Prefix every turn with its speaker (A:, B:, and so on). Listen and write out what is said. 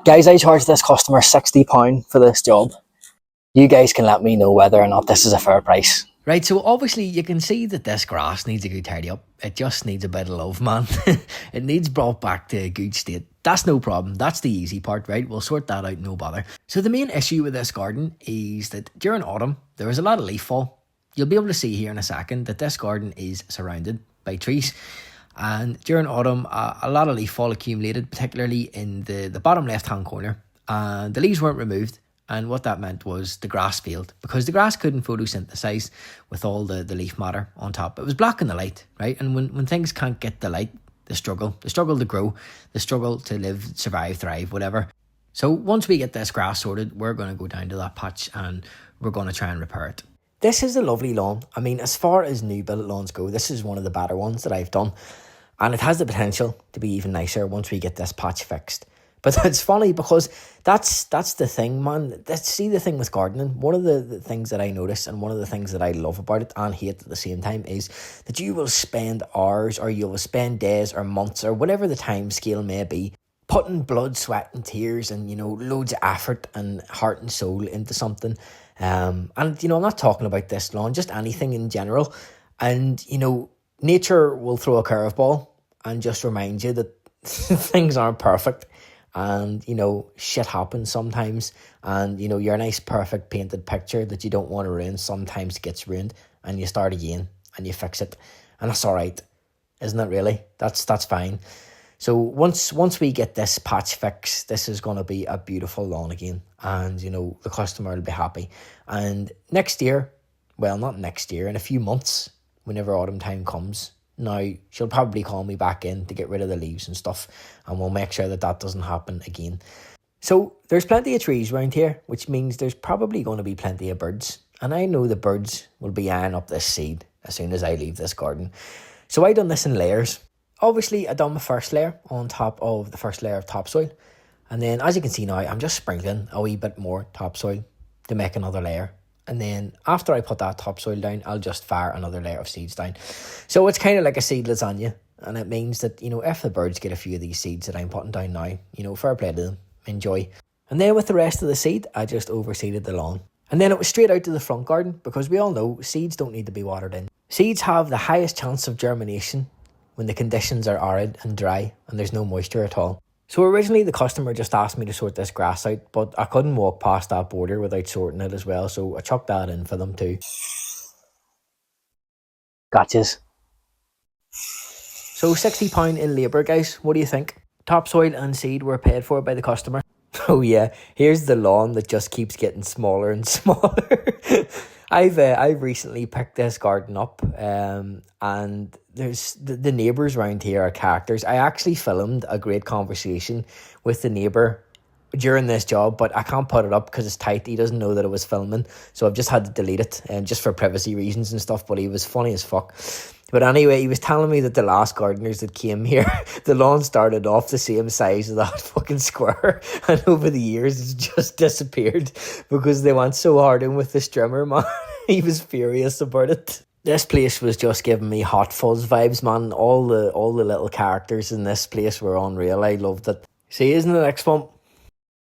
A: Guys, I charged this customer £60 for this job. You guys can let me know whether or not this is a fair price.
B: Right, so obviously you can see that this grass needs a good tidy up. It just needs a bit of love, man. It needs brought back to a good state. That's no problem. That's the easy part, right? We'll sort that out, no bother. So the main issue with this garden is that during autumn, there was a lot of leaf fall. You'll be able to see here in a second that this garden is surrounded by trees. And during autumn, a lot of leaf fall accumulated, particularly in the bottom left-hand corner. And the leaves weren't removed. And what that meant was the grass failed because the grass couldn't photosynthesize with all the leaf matter on top. It was blocking the light, right? And when things can't get the light, they struggle to grow, they struggle to live, survive, thrive, whatever. So once we get this grass sorted, we're going to go down to that patch and we're going to try and repair it. This is a lovely lawn. I mean, as far as new built lawns go, this is one of the better ones that I've done. And it has the potential to be even nicer once we get this patch fixed. But it's funny because that's the thing, man. See, the thing with gardening, one of the things that I notice and one of the things that I love about it and hate at the same time is that you will spend hours or you will spend days or months or whatever the time scale may be putting blood, sweat and tears and, loads of effort and heart and soul into something. And, I'm not talking about this lawn, just anything in general. And, nature will throw a curveball and just remind you that things aren't perfect. And, shit happens sometimes. And, your nice, perfect painted picture that you don't want to ruin sometimes gets ruined. And you start again and you fix it. And that's all right. Isn't it really? That's fine. So once we get this patch fixed, this is going to be a beautiful lawn again. And, the customer will be happy. And next year, well, not next year, in a few months, whenever autumn time comes, now, she'll probably call me back in to get rid of the leaves and stuff, and we'll make sure that doesn't happen again. So, there's plenty of trees around here, which means there's probably going to be plenty of birds. And I know the birds will be eyeing up this seed as soon as I leave this garden. So, I done this in layers. Obviously, I done my first layer on top of the first layer of topsoil. And then, as you can see now, I'm just sprinkling a wee bit more topsoil to make another layer. And then after I put that topsoil down, I'll just fire another layer of seeds down. So it's kind of like a seed lasagna. And it means that, if the birds get a few of these seeds that I'm putting down now, fair play to them. Enjoy. And then with the rest of the seed, I just overseeded the lawn. And then it was straight out to the front garden because we all know seeds don't need to be watered in. Seeds have the highest chance of germination when the conditions are arid and dry and there's no moisture at all. So originally the customer just asked me to sort this grass out, but I couldn't walk past that border without sorting it as well, so I chucked that in for them too.
A: Gotchas.
B: So £60 in labour, guys. What do you think? Topsoil and seed were paid for by the customer. Oh yeah, here's the lawn that just keeps getting smaller and smaller. I've recently picked this garden up, and there's the neighbours around here are characters. I actually filmed a great conversation with the neighbour during this job, but I can't put it up because it's tight. He doesn't know that it was filming, so I've just had to delete it, and just for privacy reasons and stuff. But he was funny as fuck. But anyway, he was telling me that the last gardeners that came here, the lawn started off the same size as that fucking square. And over the years, it's just disappeared because they went so hard in with the strimmer, man. He was furious about it. This place was just giving me Hot Fuzz vibes, man. All the little characters in this place were unreal. I loved it. See you in the next one.